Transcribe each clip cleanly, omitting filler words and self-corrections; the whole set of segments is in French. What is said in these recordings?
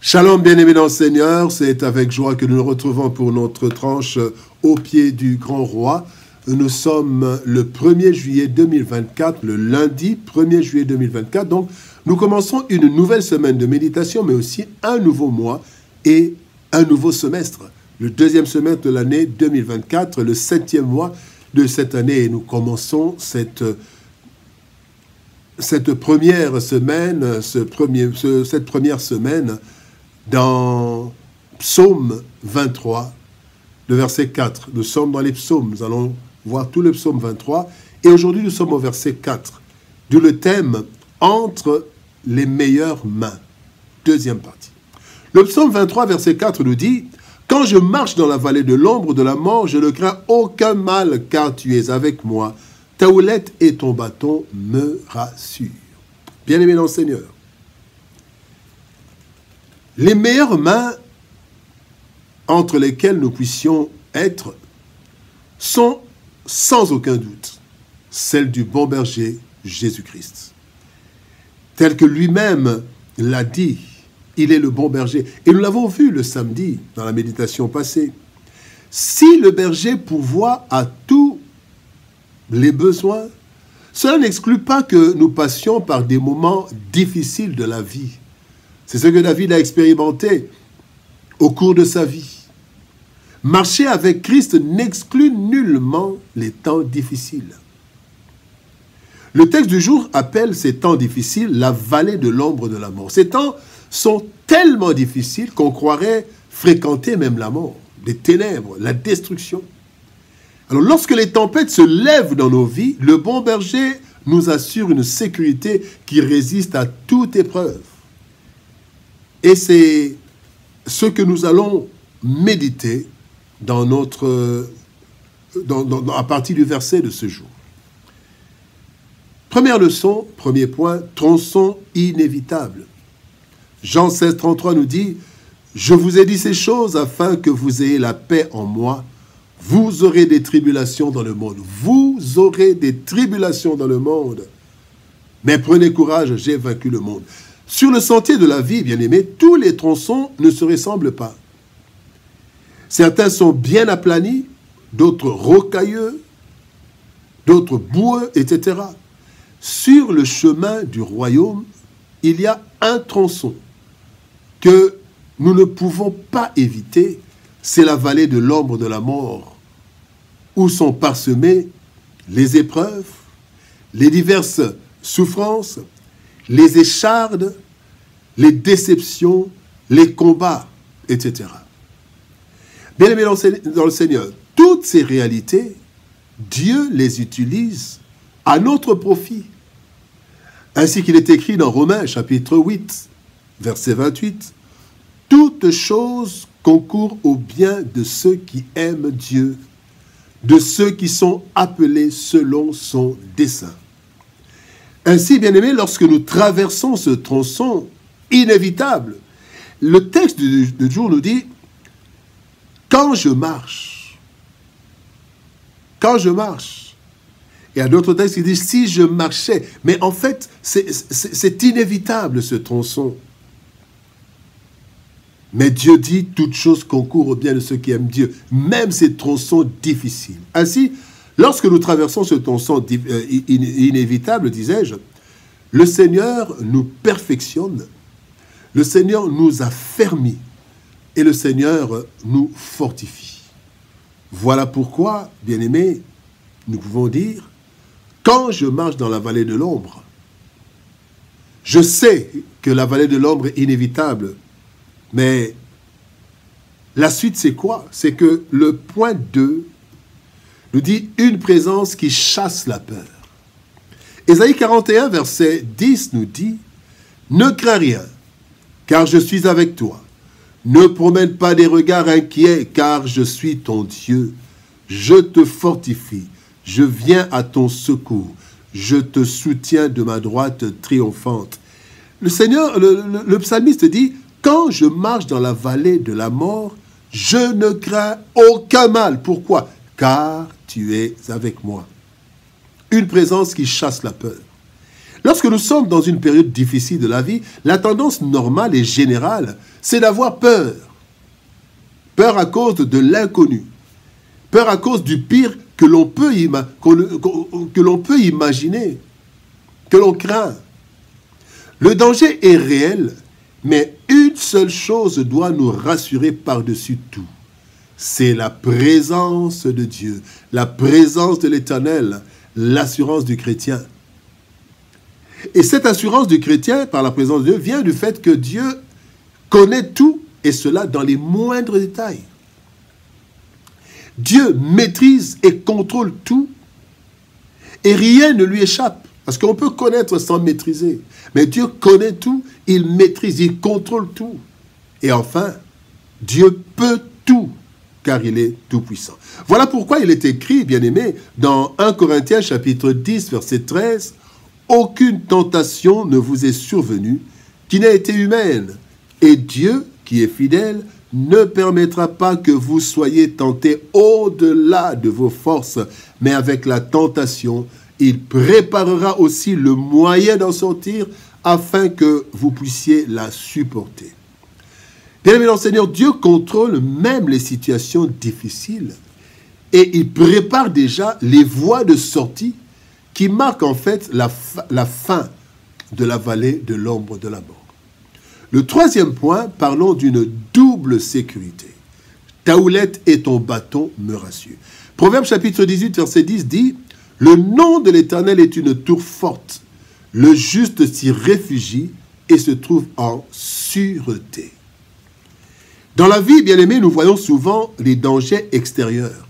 Shalom, bien-aimés dans le Seigneur, c'est avec joie que nous nous retrouvons pour notre tranche au pied du Grand Roi. Nous sommes le 1er juillet 2024, le lundi 1er juillet 2024. Donc, nous commençons une nouvelle semaine de méditation, mais aussi un nouveau mois et un nouveau semestre. Le deuxième semestre de l'année 2024, le 7e mois de cette année. Et nous commençons cette première semaine, cette première semaine dans Psaume 23, le verset 4. Nous sommes dans les psaumes, nous allons voir tout le psaume 23. Et aujourd'hui, nous sommes au verset 4, d'où le thème « Entre les meilleures mains ». Deuxième partie. Le psaume 23, verset 4 nous dit « Quand je marche dans la vallée de l'ombre de la mort, je ne crains aucun mal, car tu es avec moi. Ta houlette et ton bâton me rassurent. » Bien-aimés dans le Seigneur, les meilleures mains entre lesquelles nous puissions être sont sans aucun doute celles du bon berger Jésus-Christ. Tel que lui-même l'a dit, il est le bon berger. Et nous l'avons vu le samedi dans la méditation passée. Si le berger pourvoit à tous les besoins, cela n'exclut pas que nous passions par des moments difficiles de la vie. C'est ce que David a expérimenté au cours de sa vie. Marcher avec Christ n'exclut nullement les temps difficiles. Le texte du jour appelle ces temps difficiles la vallée de l'ombre de la mort. Ces temps sont tellement difficiles qu'on croirait fréquenter même la mort, les ténèbres, la destruction. Alors lorsque les tempêtes se lèvent dans nos vies, le bon berger nous assure une sécurité qui résiste à toute épreuve. Et c'est ce que nous allons méditer dans à partir du verset de ce jour. Première leçon, premier point, tronçon inévitable. Jean 16, 33 nous dit « Je vous ai dit ces choses afin que vous ayez la paix en moi. Vous aurez des tribulations dans le monde. Vous aurez des tribulations dans le monde. Mais prenez courage, j'ai vaincu le monde. » Sur le sentier de la vie, bien-aimés, tous les tronçons ne se ressemblent pas. Certains sont bien aplanis, d'autres rocailleux, d'autres boueux, etc. Sur le chemin du royaume, il y a un tronçon que nous ne pouvons pas éviter, c'est la vallée de l'ombre de la mort, où sont parsemées les épreuves, les diverses souffrances, les échardes, les déceptions, les combats, etc. Bien-aimés dans le Seigneur, toutes ces réalités, Dieu les utilise à notre profit. Ainsi qu'il est écrit dans Romains, chapitre 8, verset 28, « Toutes choses concourent au bien de ceux qui aiment Dieu, de ceux qui sont appelés selon son dessein. » Ainsi, bien-aimés, lorsque nous traversons ce tronçon inévitable, le texte du jour nous dit « Quand je marche », il y a d'autres textes qui disent « Si je marchais », mais en fait, c'est inévitable ce tronçon. Mais Dieu dit « Toutes choses concourent au bien de ceux qui aiment Dieu », même ces tronçons difficiles. Ainsi, lorsque nous traversons ce tronçon inévitable, disais-je, le Seigneur nous perfectionne, le Seigneur nous affermit et le Seigneur nous fortifie. Voilà pourquoi, bien-aimés, nous pouvons dire, quand je marche dans la vallée de l'ombre, je sais que la vallée de l'ombre est inévitable, mais la suite c'est quoi? C'est que le point 2 nous dit une présence qui chasse la peur. Ésaïe 41, verset 10 nous dit « Ne crains rien, car je suis avec toi. Ne promène pas des regards inquiets, car je suis ton Dieu. Je te fortifie, je viens à ton secours. Je te soutiens de ma droite triomphante. » Le Seigneur, le psalmiste dit « Quand je marche dans la vallée de la mort, je ne crains aucun mal. » Pourquoi? Car tu es avec moi. Une présence qui chasse la peur. Lorsque nous sommes dans une période difficile de la vie, la tendance normale et générale, c'est d'avoir peur. Peur à cause de l'inconnu. Peur à cause du pire que l'on peut imaginer, que l'on craint. Le danger est réel, mais une seule chose doit nous rassurer par-dessus tout. C'est la présence de Dieu, la présence de l'Éternel, l'assurance du chrétien. Et cette assurance du chrétien, par la présence de Dieu, vient du fait que Dieu connaît tout, et cela dans les moindres détails. Dieu maîtrise et contrôle tout, et rien ne lui échappe. Parce qu'on peut connaître sans maîtriser. Mais Dieu connaît tout, il maîtrise, il contrôle tout. Et enfin, Dieu peut tout, car il est tout-puissant. Voilà pourquoi il est écrit, bien-aimé, dans 1 Corinthiens chapitre 10, verset 13, « Aucune tentation ne vous est survenue qui n'ait été humaine, et Dieu, qui est fidèle, ne permettra pas que vous soyez tentés au-delà de vos forces, mais avec la tentation, il préparera aussi le moyen d'en sortir afin que vous puissiez la supporter. » Bien-aimé dans le Seigneur, Dieu contrôle même les situations difficiles et il prépare déjà les voies de sortie qui marquent en fait la fin de la vallée de l'ombre de la mort. Le troisième point, parlons d'une double sécurité. Ta houlette et ton bâton me rassurent. Proverbe chapitre 18, verset 10 dit « Le nom de l'Éternel est une tour forte. Le juste s'y réfugie et se trouve en sûreté. » Dans la vie, bien-aimés, nous voyons souvent les dangers extérieurs.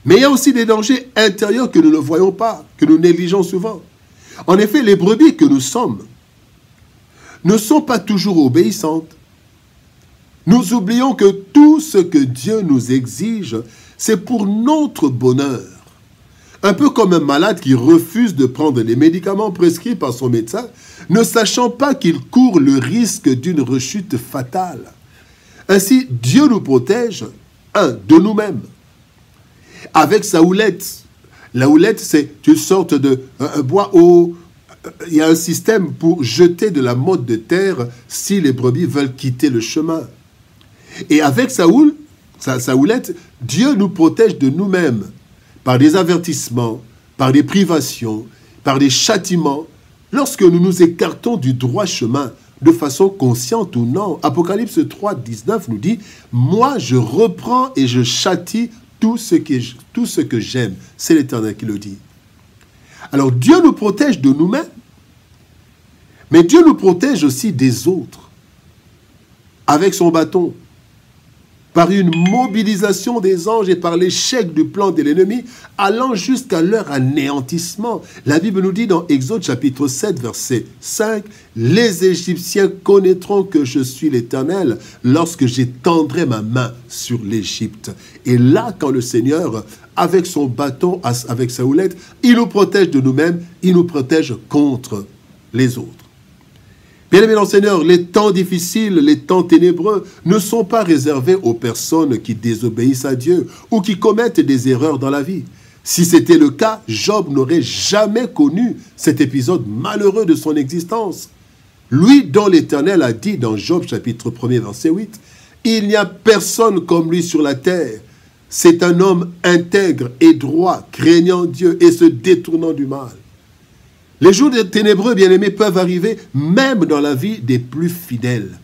Mais il y a aussi des dangers intérieurs que nous ne voyons pas, que nous négligeons souvent. En effet, les brebis que nous sommes ne sont pas toujours obéissantes. Nous oublions que tout ce que Dieu nous exige, c'est pour notre bonheur. Un peu comme un malade qui refuse de prendre les médicaments prescrits par son médecin, ne sachant pas qu'il court le risque d'une rechute fatale. Ainsi, Dieu nous protège, de nous-mêmes. Avec sa houlette. La houlette, c'est une sorte de bois où il y a un système pour jeter de la motte de terre si les brebis veulent quitter le chemin. Et avec sa houlette, Dieu nous protège de nous-mêmes par des avertissements, par des privations, par des châtiments, lorsque nous nous écartons du droit chemin, de façon consciente ou non. Apocalypse 3, 19 nous dit « Moi, je reprends et je châtie tout ce que j'aime. » C'est l'Éternel qui le dit. Alors, Dieu nous protège de nous-mêmes, mais Dieu nous protège aussi des autres, avec son bâton, par une mobilisation des anges et par l'échec du plan de l'ennemi, allant jusqu'à leur anéantissement. La Bible nous dit dans Exode chapitre 7, verset 5, « Les Égyptiens connaîtront que je suis l'Éternel lorsque j'étendrai ma main sur l'Égypte. » Et là, quand le Seigneur, avec son bâton, avec sa houlette, il nous protège de nous-mêmes, il nous protège contre les autres. Bien-aimés dans le Seigneur, les temps difficiles, les temps ténébreux ne sont pas réservés aux personnes qui désobéissent à Dieu ou qui commettent des erreurs dans la vie. Si c'était le cas, Job n'aurait jamais connu cet épisode malheureux de son existence. Lui dont l'Éternel a dit dans Job chapitre 1er verset 8, « Il n'y a personne comme lui sur la terre. C'est un homme intègre et droit, craignant Dieu et se détournant du mal. » Les jours ténébreux, bien-aimés, peuvent arriver même dans la vie des plus fidèles.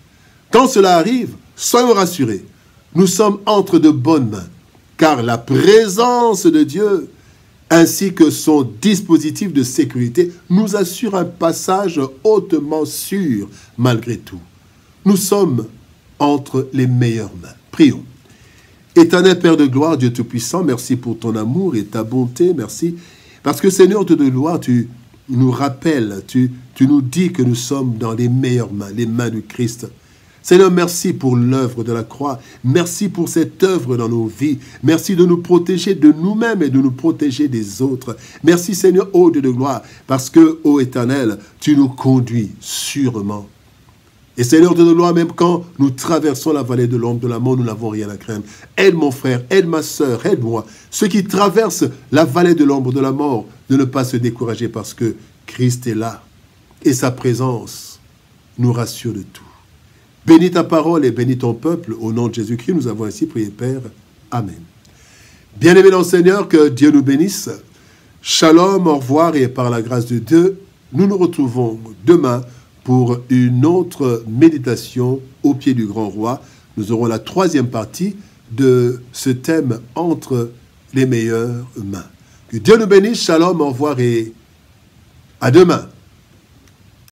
Quand cela arrive, soyons rassurés, nous sommes entre de bonnes mains, car la présence de Dieu, ainsi que son dispositif de sécurité, nous assure un passage hautement sûr, malgré tout. Nous sommes entre les meilleures mains. Prions. Éternel Père de gloire, Dieu Tout-Puissant, merci pour ton amour et ta bonté, merci, parce que Seigneur Dieu de gloire, tu nous rappelle, tu nous dis que nous sommes dans les meilleures mains, les mains du Christ. Seigneur, merci pour l'œuvre de la croix. Merci pour cette œuvre dans nos vies. Merci de nous protéger de nous-mêmes et de nous protéger des autres. Merci Seigneur, ô Dieu de gloire, parce que, ô Éternel, tu nous conduis sûrement. Et Seigneur Dieu de gloire, même quand nous traversons la vallée de l'ombre de la mort, nous n'avons rien à craindre. Aide mon frère, aide ma sœur, aide-moi. Ceux qui traversent la vallée de l'ombre de la mort, de ne pas se décourager parce que Christ est là et sa présence nous rassure de tout. Bénis ta parole et bénis ton peuple. Au nom de Jésus-Christ, nous avons ainsi prié, Père. Amen. Bien-aimés dans le Seigneur, que Dieu nous bénisse. Shalom, au revoir et par la grâce de Dieu, nous nous retrouvons demain pour une autre méditation au pied du grand roi. Nous aurons la troisième partie de ce thème entre les meilleures mains. Que Dieu nous bénisse, shalom, au revoir et à demain.